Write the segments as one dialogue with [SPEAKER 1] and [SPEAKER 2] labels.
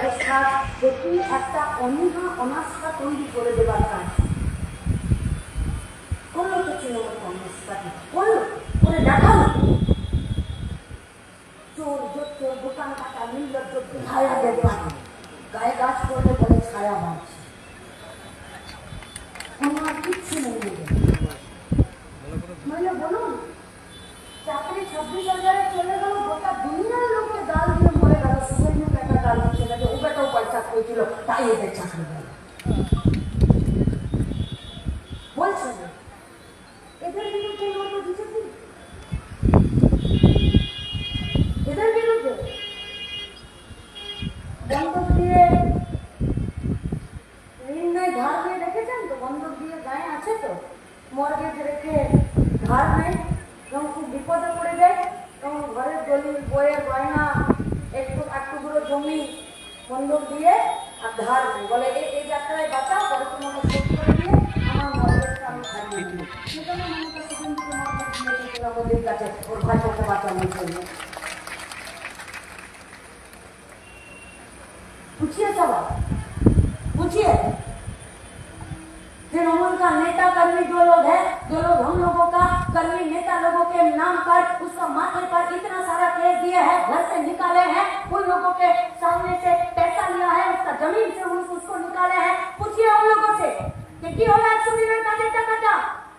[SPEAKER 1] ব্যবস্থার প্রতি একটা অনীহা অনাস্থা তৈরি করে দেবার কাজ করলো তো তৃণমূল কংগ্রেস পার্টি, করলো করে দেখালো। চোর জোর দোকান কাটা নির্লজ্জ ছায়া দেবে, গায়ে গাছ করলে বলে ছায়া মারছে, আমার কিচ্ছু নেই। নইলে বলুন চাকরি 26,000 চলে গেল, গোটা দুনিয়ার লোককে গাল দিয়ে মরে গেল, শুভেন্দু একটা গাল দিচ্ছে না যে ও বেটাও পয়সা পেয়েছিল তাই এদের চাকরি গেল। বলছে না এদের বিরুদ্ধে লোক দিচ্ছে, এদের বিরুদ্ধে বন্ধক দিয়ে ঋণ নেই ধার নেই, দেখেছেন তো বন্ধক দিয়ে গায়ে আছে তো মর্গেজ রেখে ধার নেই, যখন খুব বিপদে পড়ে যায় তখন ঘরের দলিল বইয়ের গয়না একটুগুলো জমি বন্ধক দিয়ে আর ধার নেই, বলে এই যাত্রায় বাঁচাও, পরে তোমাকে শোধ করে দিয়ে আমার মর্গেজটা আমি হারিয়ে দিই। সেখানে মমতা সেদিনকে মর্গেজ দিয়েছে মোদির কাছে ওর ভাইপোকে বাঁচানোর জন্য। पूछिए सवाल, पूछिए तृणमूल का नेता कर्मी जो लोग हैं, जो लोग हम लोगों का कर्मी नेता लोगों के नाम पर उसका माथे पर इतना सारा केस दिया है, घर से निकाले हैं, उन लोगों के सामने से पैसा लिया है, उसका जमीन से उसको निकाले हैं। पूछिए उन लोगों से कि কি হলো 100 দিনের কাজের টাকাটা,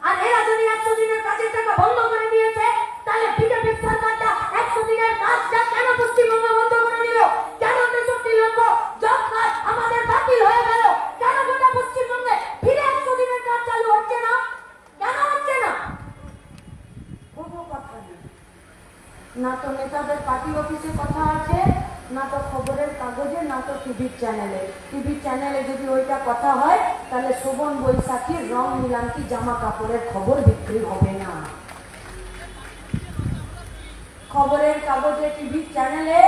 [SPEAKER 1] আর এরা যদি 100 দিনের কাজের টাকা বন্ধ করে দিয়েছে তাহলে বিজেপি সরকারটা 100 দিনের কাজটা কেন পশ্চিমবঙ্গে বন্ধ করে দিল? কেন 63 লক্ষ জব কার্ড আমাদের বাতিল হয়ে গেল? কেন গোটা পশ্চিমবঙ্গে ফিরে 100 দিনের কাজ চালু হচ্ছে না? কেন হচ্ছে না? কোনো কথা নেই, না তো নেতাদের পার্টি অফিসে কথা আছে, না তো খবরের কাগজে, না তো টিভির চ্যানেলে। টিভির চ্যানেলে যদি ওইটা কথা হয় তাহলে শোভন বৈশাখীর রং মিলান্তি জামা কাপড়ের খবর বিক্রি হবে না। খবরের কাগজে টিভির চ্যানেলে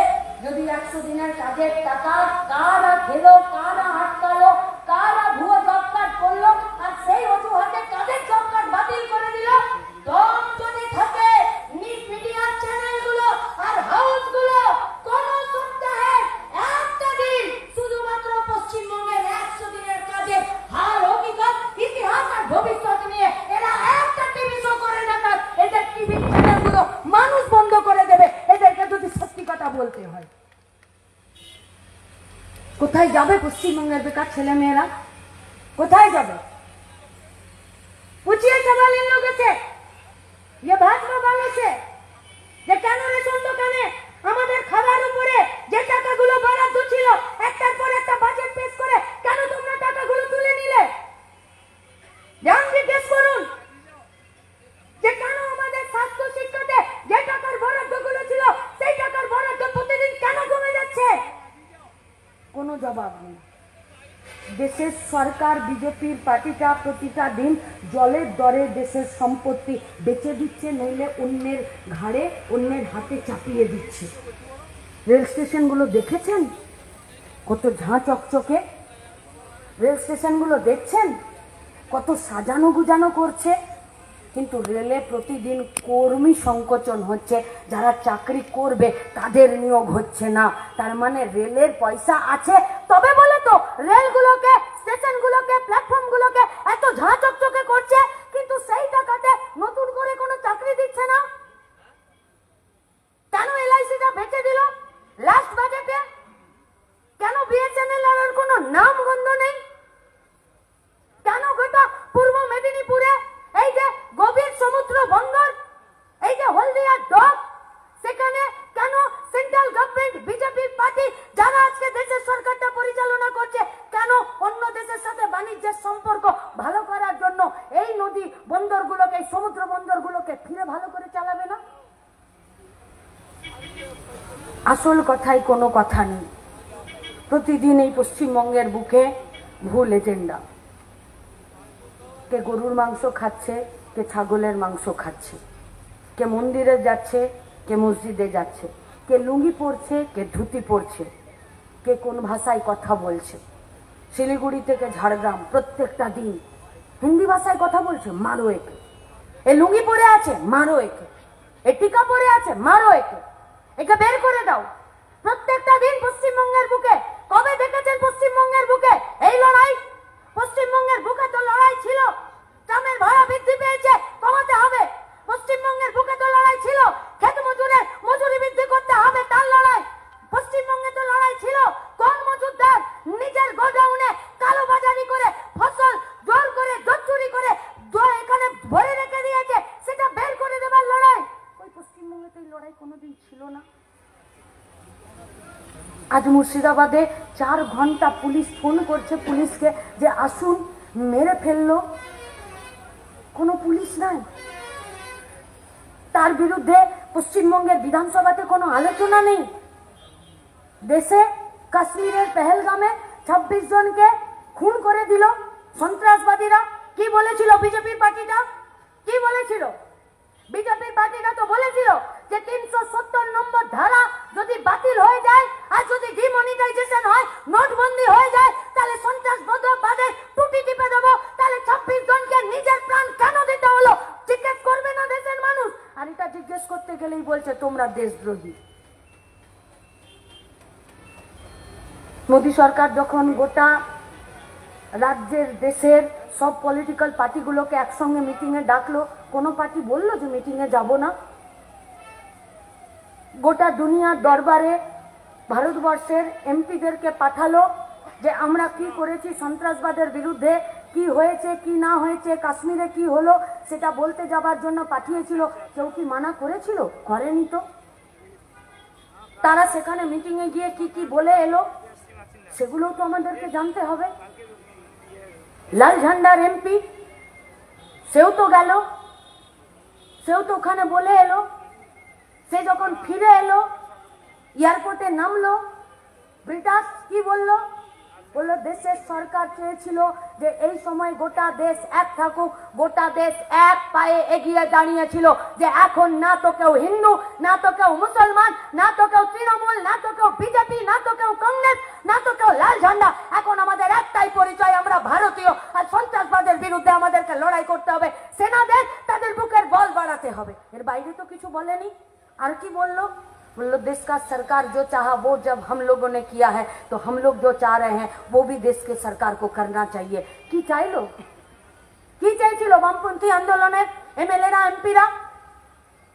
[SPEAKER 1] যদি 100 দিনের কাজের টাকা কারা খেলো, কারা আটকালো, কারা ভুয়ো জব কার্ড করলো আর সেই অজুহাতে কাদের জব কার্ড বাতিল করে দিল, দম যদি থাকে নিউজ মিডিয়া চ্যানেলগুলো আর হাউসগুলো কোন সপ্তাহে একটা দিন শুধুমাত্র পশ্চিমবঙ্গের 100 দিনের কাজে হার হকিকত ইতিহাস আর ভবিষ্যৎ নিয়ে এরা একটা টিভি শো করে দেখাক, এদের টিভি চ্যানেলগুলো মানুষ বন্ধ করে দেবে এদেরকে যদি সত্যি কথা বলতে হয়। কোথায় যাবে পশ্চিমবঙ্গের বেকার ছেলে মেয়েরা, কোথায় যাবে? पूछिए सवाल इन लोगों से, ये भाजपा वालों से, যে কেন রেশন দোকানে আমাদের খাবার উপরে যে টাকাগুলো বরাদ্দ ছিল একটার পর একটা বাজেট পেশ করে কেন তোমরা টাকাগুলো তুলে নিলে? যান জিজ্ঞেস করুন যে কেন আমাদের স্বাস্থ্য শিক্ষাতে যে টাকার বরাদ্দগুলো ছিল সেই টাকার বরাদ্দ প্রতিদিন কেন কমে যাচ্ছে? কোনো জবাব নেই। দেশের সরকার বিজেপির পার্টিটা প্রতিটা দিন জলের দরে দেশের সম্পত্তি বেচে দিচ্ছে, নইলে অন্যের ঘাড়ে অন্যের হাতে চাপিয়ে দিচ্ছে। রেল স্টেশনগুলো দেখেছেন কত ঝাঁ চকচকে? রেল স্টেশনগুলো দেখছেন কত সাজানো গুজানো করছে? কিন্তু রেলে প্রতিদিন কর্মী সংকোচন হচ্ছে, যারা চাকরি করবে তাদের নিয়োগ হচ্ছে না। তার মানে রেলের পয়সা আছে তবে বলে তো রেলগুলোকে, স্টেশনগুলোকে, প্ল্যাটফর্মগুলোকে এত ঝাঁ চকচকে করছে, কিন্তু সেই টাকাতে নতুন করে কোনো চাকরি দিচ্ছে না। কেন এলআইসিটা বেঁচে দিল লাস্ট বাজেটে? কেন বিএসএনএল এর কোনো নাম গন্ধ নেই? কেন গোটা পূর্ব মেদিনীপুরে এই যে গভীর সমুদ্র বন্দর, এই যে হলদিয়া ডক, সেখানে কেন সেন্ট্রাল গভর্নমেন্ট বিজেপি পার্টি যারা আজকে দেশের সরকারটা পরিচালনা করছে, কেন অন্য দেশের সাথে বাণিজ্যের সম্পর্ক ভালো করার জন্য এই নদী বন্দরগুলোকে, এই সমুদ্র বন্দরগুলোকে ফিরে ভালো করে চালাবে না? আসল কথায় কোনো কথা নেই। প্রতিদিন এই পশ্চিমবঙ্গের বুকে ভুল এজেন্ডা। কে গরুর মাংস খাচ্ছে, কে ছাগলের মাংস খাচ্ছে, কে মন্দিরে যাচ্ছে, কে মসজিদে যাচ্ছে, কে লুঙ্গি পরছে, কে ধুতি পরছে, কে কোন ভাষায় কথা বলছে। শিলিগুড়ি থেকে ঝাড়গ্রাম প্রত্যেকটা দিন হিন্দি ভাষায় কথা বলছে, মারো একে। এ লুঙ্গি পরে আছে, মারো একে। এ টিকা পরে আছে, মারো একে। একে বের করে দাও। প্রত্যেকটা দিন পশ্চিমবঙ্গের বুকে কবে আজ মুর্শিদাবাদে 4 ঘন্টা পুলিশ ফোন করছে পুলিশকে যে আসুন, মেরে ফেললো, কোনো পুলিশ নাই। তার বিরুদ্ধে পশ্চিমবঙ্গের বিধানসভাতে কোনো আলোচনা নেই। দেশে কাশ্মীরের পেহেলগামে 26 জনকে খুন করে দিল সন্ত্রাসবাদীরা। কি বলেছিল বিজেপির পার্টিটা? কি বলেছিল বিজেপির পার্টিটা? তো বলেছিল যে 370 নম্বর ধারা যদি বাতিল হয়ে যায় আর যদি ডিমনিটাইজেশন হয়, নোটবন্দি হয়ে যায়, তাহলে সন্ত্রাসবাদের টুটি টিপে দেবো। তাহলে 26 জনকে নিজের প্রাণ কেন দিতে হলো জিজ্ঞেস করবে না দেশের মানুষ? আর এটা জিজ্ঞেস করতে গেলেই বলছে তোমরা দেশদ্রোহী। মোদী সরকার যখন গোটা রাজ্যের দেশের সব পলিটিক্যাল পার্টিগুলোকে একসঙ্গে মিটিংয়ে ডাকলো, কোনো পার্টি বললো যে মিটিংয়ে যাব না? গোটা দুনিয়ার দরবারে ভারতবর্ষের এমপিদেরকে পাঠালো যে আমরা কি করেছি সন্ত্রাসবাদের বিরুদ্ধে, কি হয়েছে কি না হয়েছে, কাশ্মীরে কি হলো সেটা বলতে যাবার জন্য পাঠিয়েছিল। কেউ কি মানা করেছিল? করেনি তো। তারা সেখানে মিটিংয়ে গিয়ে কি কি বলে এলো সেগুলো তো আমাদেরকে জানতে হবে। লাল ঝান্ডার এমপি সেও তো গেল, সেও তো ওখানে বলে এলো। সে যখন ফিরে এলো, এয়ারপোর্টে নামলো, ব্রিটাস কি বললো? বললো দেশের সরকার চেয়েছিল যে এই সময় গোটা দেশ এক থাকুক, গোটা দেশ এক পায়ে এগিয়ে দাঁড়িয়েছিল যে এখন না তো কেউ হিন্দু, না তো কেউ মুসলমান, না তো কেউ তৃণমূল, না তো কেউ বিজেপি, না তো কেউ কংগ্রেস, না তো কেউ লাল ঝান্ডা। এখন আমাদের একটাই পরিচয়, আমরা ভারতীয়। আর সন্ত্রাসবাদের বিরুদ্ধে আমাদেরকে লড়াই করতে হবে। সেনাদের তাদের বুকের বল বাড়াতে হবে। এর বাইরে তো কিছু বলেনি। আর কি বললো? बोलो देश का सरकार जो चाहा वो जब हम लोगों ने किया है तो हम लोग जो चाह रहे हैं वो भी देश के सरकार को करना चाहिए। কি চাইলো? কি চাইছিল বামপন্থী আন্দোলনের এমএলএরা এমপিরা?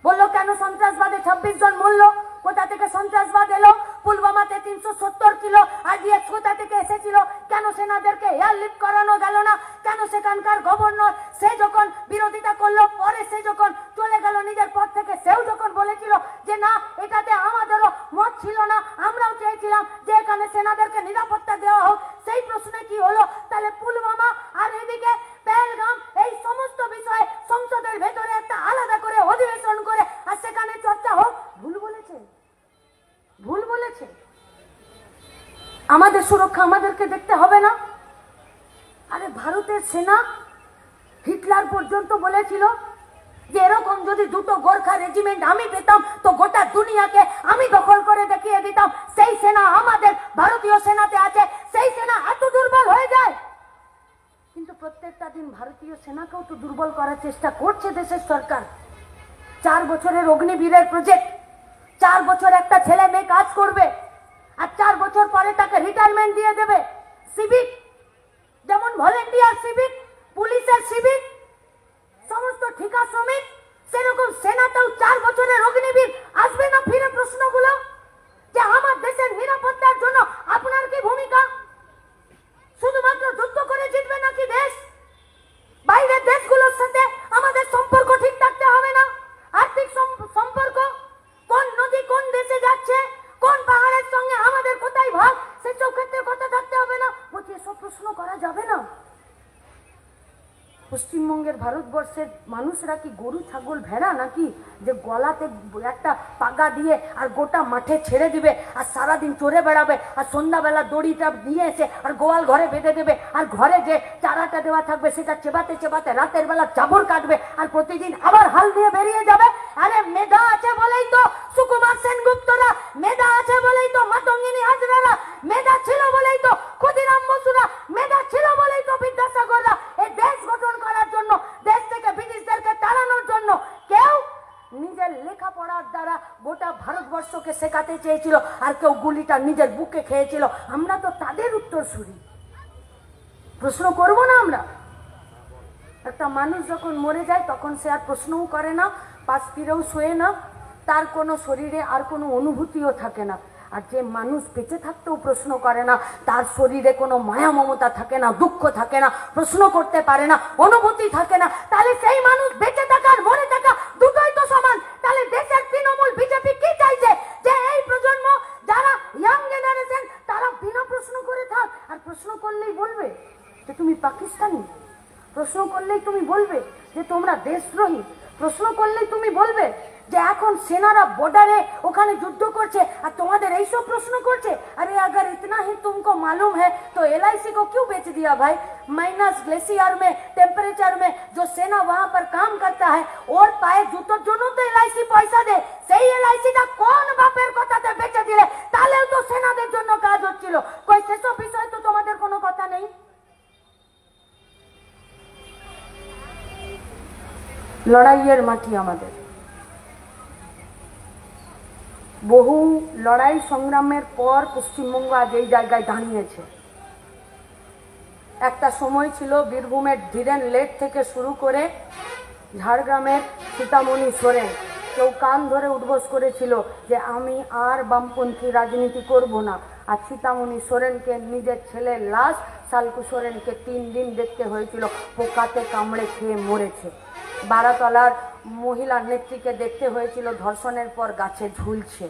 [SPEAKER 1] বললো কেন সন্ত্রাসবাদে 26 জন মরলো? কোথা থেকে সন্ত্রাসবাদ এলো? পুলওয়ামাতে 370 কিলো আরডিএক্স কোথা থেকে এসেছিল? কেন সেনাদেরকে এয়ারলিফট করানো গেল না? কেন সেখানকার গভর্নর সে যখন বিরোধিতা করলো, পরে সে যখন চলে গেল নিজের পদ থেকে, সেও যখন বলেছিল যে না এটাতে আমাদেরও মত ছিল না, আমরাও চেয়েছিলাম যে এখানে সেনাদেরকে নিরাপত্তা দেওয়া হোক, সেই প্রশ্নে কি হলো? তাহলে পুলওয়ামা আর এদিকে পেহেলগাম এই সমস্ত বিষয়ে সংসদের ভেতরে একটা আলাদা করে অধিবেশন করে আর সেখানে চর্চা হোক। ভুল বলেছে, ভুল বলেছে। আমাদের সুরক্ষা আমাদেরকে দেখতে হবে না? আরে ভারতের সেনা হিটলার পর্যন্ত বলেছিল যে এরকম যদি 2টো গোর্খা রেজিমেন্ট আমি পেতাম তো গোটা দুনিয়াকে আমি দখল করে দেখিয়ে দিতাম। সেই সেনা আমাদের ভারতীয় সেনাতে আছে। সেই সেনা এত দুর্বল হয়ে যায়, কিন্তু প্রত্যেকটা দিন ভারতীয় সেনাকেও তো দুর্বল করার চেষ্টা করছে দেশের সরকার। 4 বছরের অগ্নিবীরের প্রজেক্ট, 4 বছর একটা ছেলে মেয়ে কাজ করবে আর 4 বছর পরে তাকে রিটায়ারমেন্ট দিয়ে দেবে। সিভিক যেমন ভলেন্টিয়ার সিভিক, পুলিশের সিভিক, সমস্ত ঠিকা শ্রমিক, সেরকম সেনাতেও 4 বছরের অগ্নিবীর আসবে না ফিরে প্রশ্নগুলো যে আমার দেশের নিরাপত্তার জন্য আপনার কি ভূমিকা? শুধুমাত্র যুদ্ধ করে জিতবে নাকি দেশ? বাইরের দেশগুলোর সাথে আমাদের সম্পর্ক ঠিক থাকতে হবে না? আর্থিক সম্পর্ক, কোন নদী কোন দেশে যাচ্ছে, কোন পাহাড়ের সঙ্গে আমাদের কোথায় ভাগ, সেসব ক্ষেত্রে কথা থাকতে হবে না? বলছি এসব প্রশ্ন করা যাবে না। পশ্চিমবঙ্গের ভারতবর্ষের মানুষরা কি গরু ছাগল ভেড়া নাকি যে গলাতে একটা পাগা দিয়ে আর গোটা মাঠে ছেড়ে দিবে আর সারাদিন চড়ে বেড়াবে আর সন্ধ্যাবেলা দড়িটা নিয়ে এসে আর গোয়াল ঘরে বেঁধে দেবে আর ঘরে যে চারাটা দেওয়া থাকবে সেটা চেবাতে চেবাতে রাতের বেলা চাবর কাটবে আর প্রতিদিন আবার হাল দিয়ে বেরিয়ে যাবে? আরে মেধা আছে বলেই তো সুকুমার সেনগুপ্তরা, মেধা আছে বলেই তো মাতঙ্গিনী হাজরারা, মেধা ছিল বলেই তো ক্ষুদিরাম বসুরা, মেধা ছিল বলেই তো বিদ্যাসাগররা এই দেশ গঠন করার জন্য, দেশ থেকে ব্রিটিশদেরকে তাড়ানোর জন্য কেউ নিজের লেখাপড়ার দ্বারা গোটা ভারতবর্ষকে শেখাতে চেয়েছিল আর কেউ গুলিটা নিজের বুকে খেয়েছিল। আমরা তো তাদের উত্তরসূরি। প্রশ্ন করব না আমরা? একটা মানুষ যখন মরে যায় তখন সে আর প্রশ্নও করে না, পাশ ফিরেও শোয়ে না, তার কোনো শরীরে আর কোনো অনুভূতিও থাকে না। আর যে মানুষ বেঁচে থাকতেও প্রশ্ন করে না, তার শরীরে কোনো মায়া মমতা থাকে না, দুঃখ থাকে না, প্রশ্ন করতে পারে না, অনুভূতি থাকে না, তাহলে সেই মানুষ বেঁচে থাকা আর মরে থাকা দুটোই তো সমান। তাহলে দেশের তৃণমূল বিজেপি কি চাইছে? যে এই প্রজন্ম যারা ইয়াং জেনারেশন প্রশ্ন করলেই বলবে যে তুমি পাকিস্তানি, প্রশ্ন করলেই তুমি বলবে যে তোমরা দেশদ্রোহী, প্রশ্ন করলেই তুমি বলবে যে এখন সেনারা বর্ডারে ওখানে যুদ্ধ করছে আর তোমাদের এইসব প্রশ্ন করছে। अरे अगर इतना ही तुमको मालूम है तो LIC को क्यों बेच दिया भाई? माइनस ग्लेशियर में टेम्परेचर में जो सेना वहां पर काम करता है और पाए জুতোর জন্য তো LIC পয়সা দেয়, সেই LICটা কোন বাপের কথাতে বেচে দিলে? তাহলেও তো সেনাদের জন্য কাজ হচ্ছিল। কই সেসব বিষয় তো তোমাদের কোনো কথা নেই। লড়াইয়ের মাটি আমাদের, বহু লড়াই সংগ্রামের পর পশ্চিমবঙ্গ আজ এই জায়গায় দাঁড়িয়েছে। একটা সময় ছিল বীরভূমের ধীরেন লেক থেকে শুরু করে ঝাড়গ্রামের সীতামণি সোরেন, কেউ কান ধরে উদ্বোস করেছিল যে আমি আর বামপন্থী রাজনীতি করব না। আর সীতামণি সোরেনকে নিজের ছেলের লাশ সালকু সোরেনকে 3 দিন দেখতে হয়েছিল, পোকাতে কামড়ে খেয়ে মরেছে। বারাতলার মহিলা নেত্রীকে দেখতে হয়েছিল ধর্ষণের পর গাছে ঝুলছে।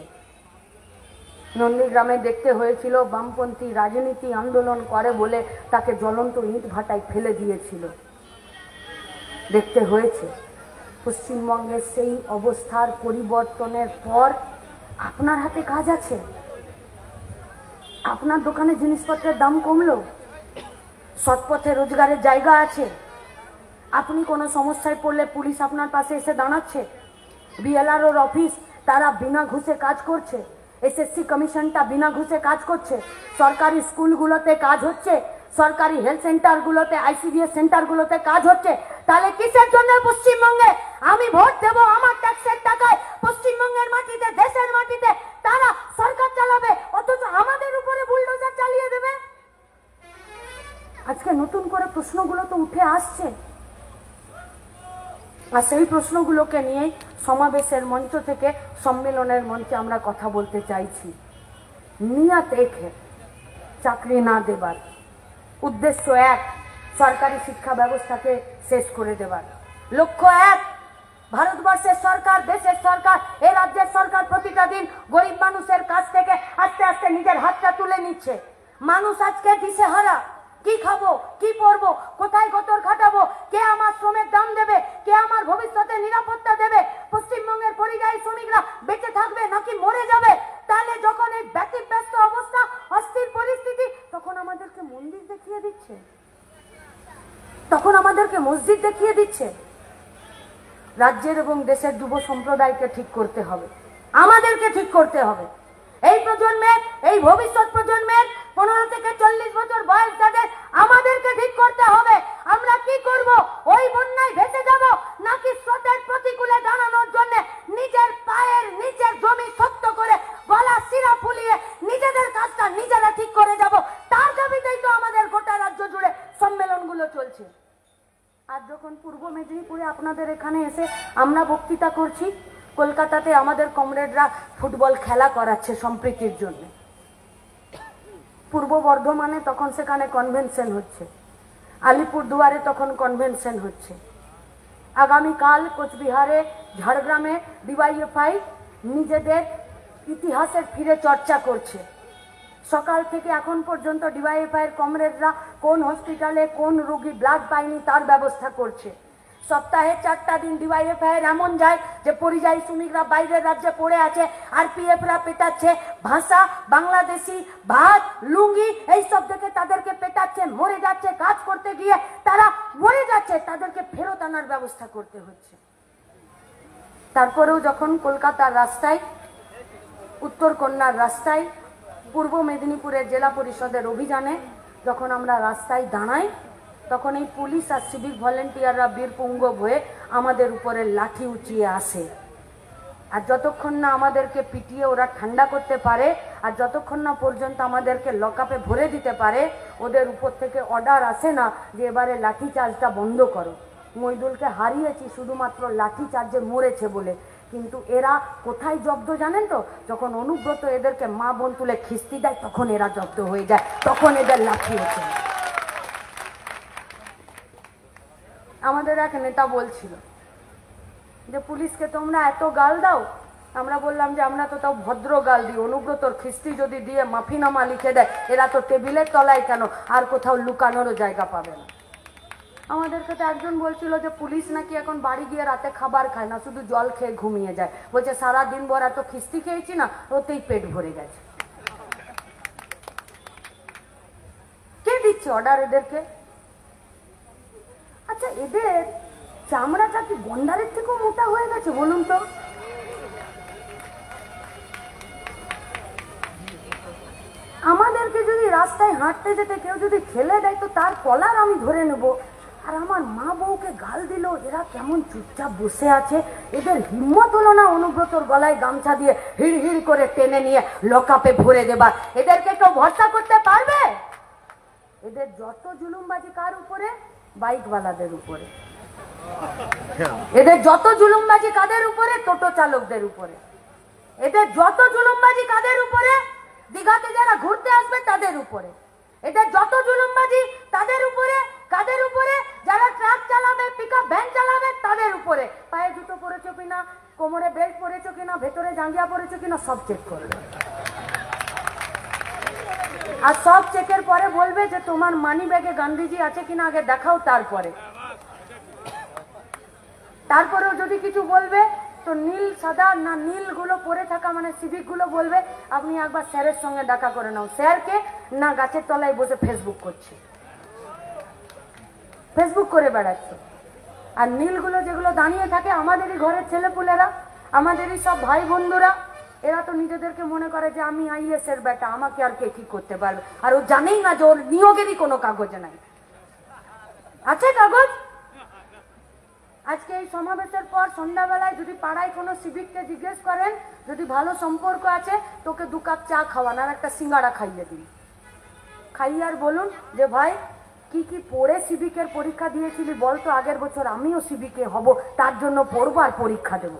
[SPEAKER 1] নন্দীগ্রামে দেখতে হয়েছিল বামপন্থী রাজনীতি আন্দোলন করে বলে তাকে জ্বলন্ত ইট ভাটায় ফেলে দিয়েছিল। দেখতে হয়েছে পশ্চিমবঙ্গের সেই অবস্থার পরিবর্তনের পর আপনার হাতে কাজ আছে। আপনার দোকানে জিনিসপত্রের দাম কমলো, সৎপথে রোজগারের জায়গা আছে। আপনি কোনো সমস্যায় পড়লে পুলিশ আপনার পাশে এসে দাঁড়াচ্ছে। BLROর অফিস তারা বিনা ঘুষে কাজ করছে, SSC কমিশনটা বিনা ঘুষে কাজ করছে, সরকারি স্কুলগুলোতে কাজ হচ্ছে, সরকারি হেলথ সেন্টারগুলোতে ICDS সেন্টারগুলোতে কাজ হচ্ছে। তাহলে কিসের জন্য পশ্চিমবঙ্গে আমি ভোট দেব আমার ট্যাক্সের টাকায়? পশ্চিমবঙ্গের মাটিতে, দেশের মাটিতে তারা সরকার চালাবে, অথচ আমাদের উপরে বুলডোজার চালিয়ে দেবে। আজকে নতুন করে প্রশ্নগুলো তো উঠে আসছে, আর সেই প্রশ্নগুলোকে নিয়ে সমাবেশের মঞ্চ থেকে সম্মেলনের মঞ্চে আমরা কথা বলতে চাইছি। নিয়ত এক, চাকরি না দেবার, উদ্দেশ্য এক, সরকারি শিক্ষা ব্যবস্থাকে শেষ করে দেবার। লক্ষ্য এক, ভারতবর্ষের সরকার, দেশের সরকার, এই রাজ্যের সরকার প্রতিটা দিন গরিব মানুষের কাছ থেকে আস্তে আস্তে নিজের হাতটা তুলে নিচ্ছে। মানুষ আজকে দিশেহারা, কি খাবো, কি পরবো, কোথায় গতর খাটাবো, কে আমার শ্রমের দাম দেবে, কে আমার ভবিষ্যতে নিরাপত্তা দেবে, পশ্চিমবঙ্গের পরিযায়ী শ্রমিকরা বেঁচে থাকবে নাকি মরে যাবে? তাহলে যখন এই ব্যতিব্যস্ত অবস্থা, অস্থির পরিস্থিতি, তখন আমাদেরকে মন্দির দেখিয়ে দিচ্ছে, তখন আমাদেরকে মসজিদ দেখিয়ে দিচ্ছে। রাজ্যের এবং দেশের যুব সম্প্রদায়কে ঠিক করতে হবে, আমাদেরকে ঠিক করতে হবে। এই প্রজন্মের, এই ভবিষ্যৎ প্রজন্মের 15 থেকে 40 বছর বয়স যাদের, আমাদেরকে ঠিক করতে হবে আমরা কি করব। ওই বন্যায় ভেসে যাব নাকি স্রোতের প্রতিকূলে দাঁড়ানোর জন্য নিজের পায়ের নিচের জমি শক্ত করে গলা শিরা ফুলিয়ে নিজেদের কাজটা নিজেরা ঠিক করে যাব। তার দাবিতেই তো আমাদের গোটা রাজ্য জুড়ে সম্মেলনগুলো চলছে। আর যখন পূর্ব মেদিনীপুরে আপনাদের এখানে এসে আমরা বক্তৃতা করছি, কলকাতাতে আমাদের কমরেডরা ফুটবল খেলা করাচ্ছে সম্প্রীতির জন্য, পূর্ব বর্ধমানে তখন সেখানে কনভেনশন হচ্ছে, আলিপুরদুয়ারে তখন কনভেনশন হচ্ছে, আগামীকাল কোচবিহারে, ঝাড়গ্রামে DYFI নিজেদের ইতিহাসের ফিরে চর্চা করছে। সকাল থেকে এখন পর্যন্ত DYFI এর কমরেডরা কোন হসপিটালে কোন রোগী ব্লাড পায়নি তার ব্যবস্থা করছে। সপ্তাহে 4টা দিন DYFI এর এমন যায় যে পরিযায়ী শ্রমিকরা বাইরের রাজ্যে পড়ে আছে, RPFরা পেটাচ্ছে, ভাষা বাংলাদেশি, ভাত লুঙ্গি এইসব দেখে তাদেরকে পেটাচ্ছে, মরে যাচ্ছে, কাজ করতে গিয়ে তারা মরে যাচ্ছে, তাদেরকে ফেরত আনার ব্যবস্থা করতে হচ্ছে। তারপরেও যখন কলকাতার রাস্তায়, উত্তর কন্যার রাস্তায়, পূর্ব মেদিনীপুরের জেলা পরিষদের অভিযানে যখন আমরা রাস্তায় দাঁড়াই, তখন এই পুলিশ আর সিভিক ভলেন্টিয়াররা বীরপুঙ্গব হয়ে আমাদের উপরে লাঠি উঁচিয়ে আসে। আর যতক্ষণ না আমাদেরকে পিটিয়ে ওরা ঠান্ডা করতে পারে, আর যতক্ষণ না পর্যন্ত আমাদেরকে লকআপে ভরে দিতে পারে, ওদের উপর থেকে অর্ডার আসে না যে এবারে লাঠি চার্জটা বন্ধ করো। মইদুলকে হারিয়েছি শুধুমাত্র লাঠি চার্জে মরেছে বলে, কিন্তু এরা কোথায় জব্দ জানেন তো? যখন অনুব্রত এদেরকে মা বোন তুলে খিস্তি দেয় তখন এরা জব্দ হয়ে যায়, তখন এদের লাঠি ওঠে। আমাদের এক নেতা বলছিল যে পুলিশকে তোমরা এত গাল দাও, আমরা বললাম যে আমরা তো তাও ভদ্র গাল দিই, অনুব্রতর খিস্তি যদি দিয়ে মাফিনামা লিখে দেয়, এরা তো টেবিলের তলায় কেন, আর কোথাও লুকানোরও জায়গা পাবে না। আমাদেরকে তো একজন বলছিল যে পুলিশ নাকি এখন বাড়ি গিয়ে রাতে খাবার খায় না, শুধু জল খেয়ে ঘুমিয়ে যায়। বলছে সারাদিন ভর এত খিস্তি খেয়েছি না, ওতেই পেট ভরে গেছে। কে দিচ্ছে অর্ডার এদেরকে? আচ্ছা, এদের চামড়াটা কি গন্ডারের থেকেও মোটা হয়ে গেছে বলুন তো? আমাদেরকে যদি রাস্তায় হাঁটতে যেতে কেউ যদি ঠেলে দেয় তো তার কলার আমি ধরে নেব। আর আমার মা বউকে গাল দিল, এরা কেমন চুপচাপ বসে আছে। এদের হিম্মত হলো না অনুব্রতর গলায় গামছা দিয়ে হিড় হিড় করে টেনে নিয়ে লকআপে ভরে দেবার। এদেরকে কেউ ভরসা করতে পারবে? এদের যত জুলুমবাজি কার উপরে? বাইকওয়ালাদের উপরে। এদের যত জুলুমবাজি কাদের উপরে? টোটো চালকদের উপরে। এদের যত জুলুমবাজি কাদের উপরে? দীঘাতে যারা ঘুরতে আসবে তাদের উপরে। এদের যত জুলুমবাজি তাদের উপরে। কাদের উপরে? যারা ট্রাক চালাবে, পিকআপ ভ্যান চালাবে তাদের উপরে। পায়ে জুতো পরেছো কিনা, কোমরে বেল্ট পরেছো কিনা, ভেতরে জাঙ্গিয়া পরেছো কিনা, সব চেক করবে। আর সব চেকের পরে বলবে যে তোমার মানি ব্যাগে গান্ধীজি আছে কিনা আগে দেখাও, তারপরেও যদি কিছু বলবে তো নীল সাদা না নীল গুলো পরে থাকা মানে সিভিক গুলো বলবে আপনি একবার স্যারের সঙ্গে দেখা করে নাও। স্যারকে না গাছের তলায় বসে ফেসবুক করছে, ফেসবুক করে বেড়াচ্ছে। আর নীলগুলো যেগুলো দাঁড়িয়ে থাকে আমাদেরই ঘরের ছেলেপুলেরা, আমাদেরই সব ভাই বন্ধুরা, এরা তো নিজেদেরকে মনে করে যে আমি আইএস এর বেটা, আমাকে আর কে কি করতে পারবে। আর ও জানেই না যে ওর নিয়োগেরই কোনো কাগজ নাই। আছে কাগজ? আজকে এই সমাবেশের পর সন্ধ্যাবেলায় যদি পাড়ায় কোনো সিভিককে জিজ্ঞেস করেন, যদি ভালো সম্পর্ক আছে তোকে 2 কাপ চা খাওয়ান আর একটা সিঙ্গাড়া খাইয়ে দিন। খাইয়ে আর বলুন যে ভাই কি কি পড়ে সিভিকের পরীক্ষা দিয়েছিলি বলতো, আগের বছর আমিও সিভিকে হব, তার জন্য পড়বো আর পরীক্ষা দেব।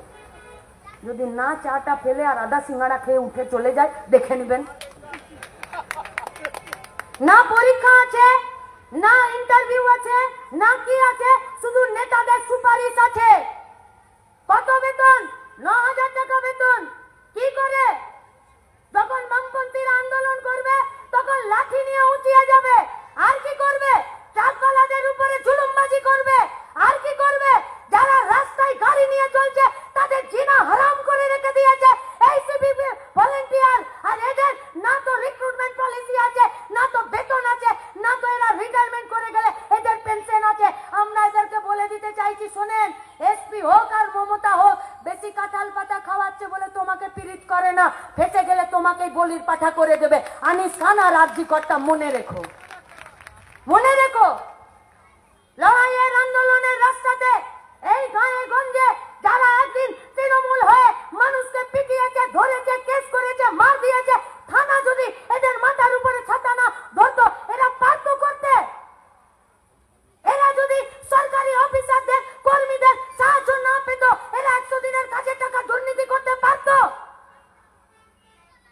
[SPEAKER 1] যদি না চাটা ফেলে আর আদা সিঙ্গাড়া খেয়ে উঠে চলে যায়, দেখে নেবেন না পরীক্ষা আছে, না ইন্টারভিউ আছে, না কি আছে, শুধু নেতাদের সুপারিশ আছে। কত বেতন? 9,000 টাকা বেতন। কি করে? যখন বামপন্থীরা আন্দোলন করবে তখন লাঠি নিয়ে উঠিয়ে যাবে। আর কি করবে? ট্রাকওয়ালাদের উপরে জুলুমবাজি করবে। আর কি করবে? যারা রাস্তায় গাড়ি নিয়ে চলছে তাদের জিনা হারাম করে রেখে দিয়েছে এই সিভিক ভলান্টিয়ার। আর এদের না তো রিক্রুটমেন্ট পলিসি আছে, না তো বেতন আছে, না তো এরা রিটায়ারমেন্ট করে গেলে এদের পেনশন আছে। আমরা এদেরকে বলে দিতে চাইছি, শোনেন, এসপি হোক আর মমতা হোক, বেশি কাঁঠাল পাতা খাওয়াচ্ছে বলে তোমাকে পীড়িত করে না, ফেসে গেলে তোমাকেই বলির পাঠা করে দেবে। আনিস খান আর রাজ্যি কর্তা মনে রেখো, মনে রেখো। লড়াইয়ের আন্দোলনের রাস্তাতে এই গায়ে গঞ্জে যারা একদিন তৃণমূল হয়ে মানুষকে পিটিয়েছে, ধরেছে, কেস করেছে, মার দিয়েছে, থানা যদি এদের মাথার উপরে ছাতা না ধরতো এরা পারত করতে? এরা যদি সরকারি অফিসারদের কর্মীদের সাহায্য না পেত এরা 100 দিনের কাজের টাকা দুর্নীতি করতে পারত?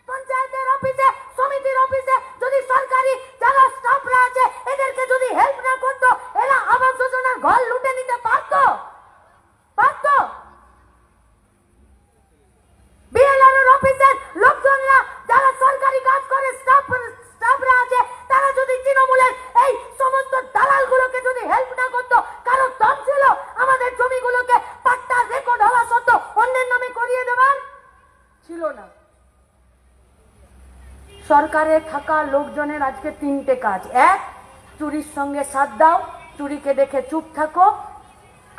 [SPEAKER 1] পঞ্চায়েতের অফিসে, সমিতির অফিসে যদি সরকারি যারা স্টাফরা আছে এদেরকে যদি হেল্প না করতো এরা আবাস যোজনার ঘর লুটে নিতে পারত? বিএলআর অফিসের লোকজনরা যারা সরকারি কাজ করে, স্টাফরা আছে, তারা যদি তৃণমূলের এই সমস্ত দালালগুলোকে যদি হেল্প না করতো, কারো দম ছিল আমাদের জমিগুলোকে পাট্টার রেকর্ড হওয়া সত্ত্বেও অন্যের নামে করিয়ে দেবার? ছিল না। সরকারে থাকা লোকজনের আজকে 3টে কাজ। 1, চুরির সঙ্গে সাথ দাও, চুরিকে দেখে চুপ থাকো,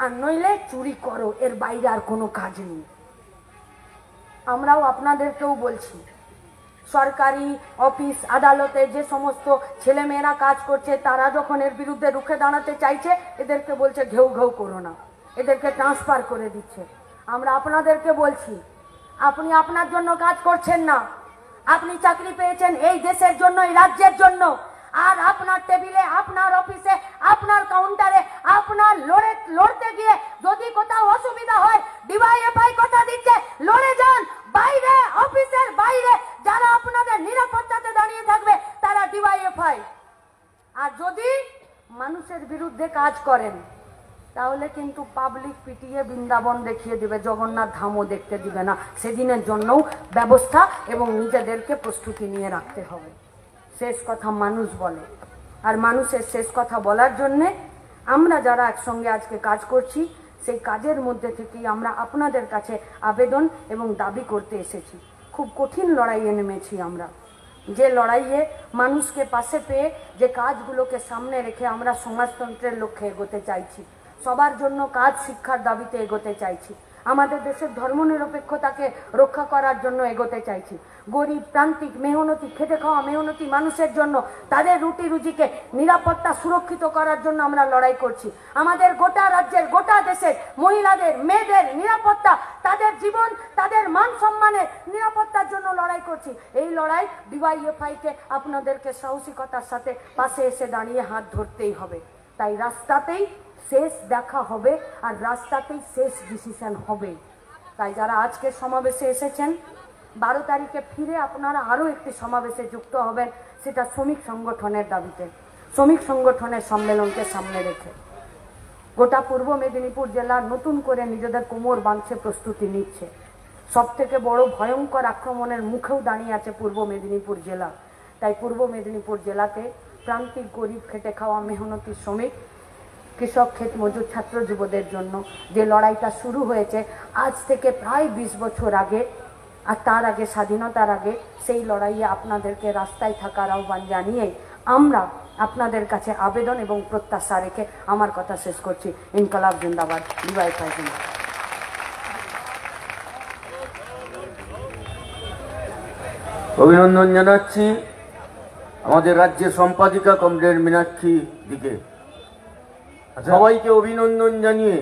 [SPEAKER 1] আর নইলে চুরি করো, এর বাইরে আর কোনো কাজ নেই। আমরাও আপনাদেরকেও বলছি, সরকারি অফিস আদালতে যে সমস্ত ছেলেমেয়েরা কাজ করছে তারা যখন এর বিরুদ্ধে রুখে দাঁড়াতে চাইছে এদেরকে বলছে ঘেউ ঘেউ করো না, এদেরকে ট্রান্সফার করে দিচ্ছে। আমরা আপনাদেরকে বলছি, আপনি আপনার জন্য কাজ করছেন না, আপনি চাকরি পেয়েছেন এই দেশের জন্য, এই রাজ্যের জন্য। আর আপনার টেবিলে, আপনার অফিসে, আপনার কাউন্টারে আপনার লড়তে গিয়ে যদি কোথাও অসুবিধা হয়, ডিওয়াইএফআই কথা দিচ্ছে লড়ে যান। বাইরে, অফিসের বাইরে যারা আপনাদের নিরাপত্তাতে দাঁড়িয়ে থাকবে তারা ডিওয়াইএফআই। আর যদি মানুষের বিরুদ্ধে কাজ করেন, তাহলে কিন্তু পাবলিক পিটিয়ে বৃন্দাবন দেখিয়ে দিবে, জগন্নাথ ধামও দেখতে দিবে না। সেদিনের জন্যও ব্যবস্থা এবং নিজেদেরকে প্রস্তুতি নিয়ে রাখতে হবে। শেষ কথা মানুষ বলে, আর মানুষের শেষ কথা বলার জন্যে আমরা যারা একসঙ্গে আজকে কাজ করছি, সেই কাজের মধ্যে থেকেই আমরা আপনাদের কাছে আবেদন এবং দাবি করতে এসেছি। খুব কঠিন লড়াইয়ে নেমেছি আমরা, যে লড়াইয়ে মানুষকে পাশে পেয়ে যে কাজগুলোকে সামনে রেখে আমরা সমাজতন্ত্রের লক্ষ্যে এগোতে চাইছি, সবার জন্য কাজ শিক্ষার দাবিতে এগোতে চাইছি, আমাদের দেশের ধর্মনিরপেক্ষতাকে রক্ষা করার জন্য এগোতে চাইছি, গরিব প্রান্তিক মেহনতি খেটে খাওয়া মেহনতি মানুষের জন্য তাদের রুটি রুজিকে নিরাপত্তা সুরক্ষিত করার জন্য আমরা লড়াই করছি। আমাদের গোটা রাজ্যের গোটা দেশের মহিলাদের মেয়েদের নিরাপত্তা, তাদের জীবন তাদের মান সম্মানের নিরাপত্তার জন্য লড়াই করছি। এই লড়াই ডিওয়াইএফআইকে আপনাদেরকে সাহসিকতার সাথে পাশে এসে দাঁড়িয়ে হাত ধরতেই হবে। তাই রাস্তাতেই শেষ দেখা হবে আর রাস্তাতেই শেষ ডিসিশন হবে। তাই যারা আজকে সমাবেশে এসেছেন, 12 তারিখে ফিরে আপনারা আরও একটি সমাবেশে যুক্ত হবেন, সেটা শ্রমিক সংগঠনের দাবিতে। শ্রমিক সংগঠনের সম্মেলনকে সামনে রেখে গোটা পূর্ব মেদিনীপুর জেলা নতুন করে নিজেদের কোমর বাঁধছে, প্রস্তুতি নিচ্ছে। সব থেকে বড় ভয়ঙ্কর আক্রমণের মুখেও দাঁড়িয়ে আছে পূর্ব মেদিনীপুর জেলা। তাই পূর্ব মেদিনীপুর জেলাতে প্রান্তিক গরিব খেটে খাওয়া মেহনতি শ্রমিক, কৃষক, ক্ষেত মজুর, ছাত্র যুবদের জন্য যে লড়াইটা শুরু হয়েছে আজ থেকে প্রায় 20 বছর আগে, আর তার আগে স্বাধীনতার আগে, সেই লড়াইয়ে আপনাদেরকে রাস্তায় থাকার আহ্বান জানিয়ে আমরা আপনাদের কাছে আবেদন এবং প্রত্যাশা রেখে আমার কথা শেষ করছি। ইনকলাব জিন্দাবাদ, ডিওয়াইএফআই জিন্দাবাদ।
[SPEAKER 2] অভিনন্দন জানাচ্ছি আমাদের রাজ্যের সম্পাদিকা কমরেড মীনাক্ষী দিকে। সবাইকে অভিনন্দন জানিয়ে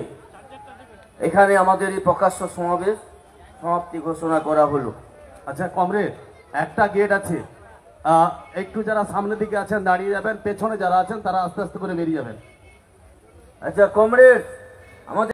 [SPEAKER 2] এখানে আমাদের এই প্রকাশ্য সমাবেশ সমাপ্তি ঘোষণা করা হলো।
[SPEAKER 3] আচ্ছা কমরেড, একটা গেট আছে, একটু যারা সামনের দিকে আছেন দাঁড়িয়ে যাবেন, পেছনে যারা আছেন তারা আস্তে আস্তে করে বেরিয়ে যাবেন।
[SPEAKER 2] আচ্ছা কমরেড, আমাদের